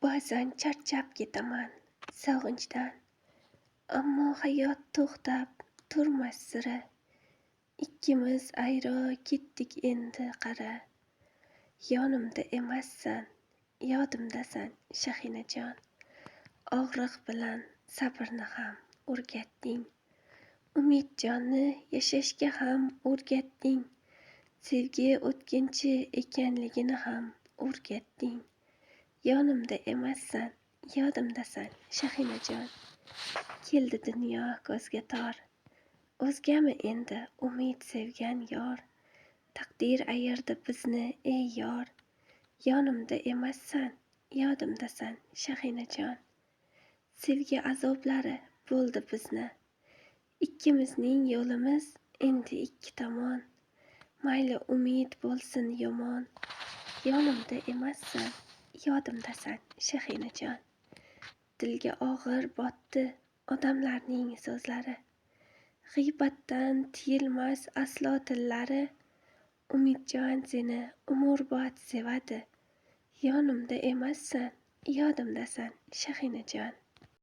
Ba'zan charchab ketaman sog'inchdan, ammo hayot to'xtab turmas sira. Ikkimiz ayro ketdik endi qara. Yonimda emassan, yodimdasan Shahinajon. Og'riq bilan sabrni ham o'rgatding. Umidjonni yashashga ham o'rgatding. Sevgi o'tkinchi ekanligini ham o'rgatding. Yonimda emassan, yodimdasan Shahinajon. Keldi dunyo ko'zga tor. O'zgami endi umid sevgan yor? Taqdir ayirdi bizni ey yor. Yonimda emassan, yodimdasan Shahinajon. Sevgi azoblari bo'ldi bizni. Ikkimizning yo'limiz endi ikki tomon. Mayli umid bo'lsin yomon. Yonimda emassan, yodimdasan Shahinajon. Dilga og'ir botdi odamlarning so'zlari. G'iybatdan tiyilmas aslo tillari. Umidjon seni umrbod sevadi. Yonimda emassan, yodimdasan Shahinajon.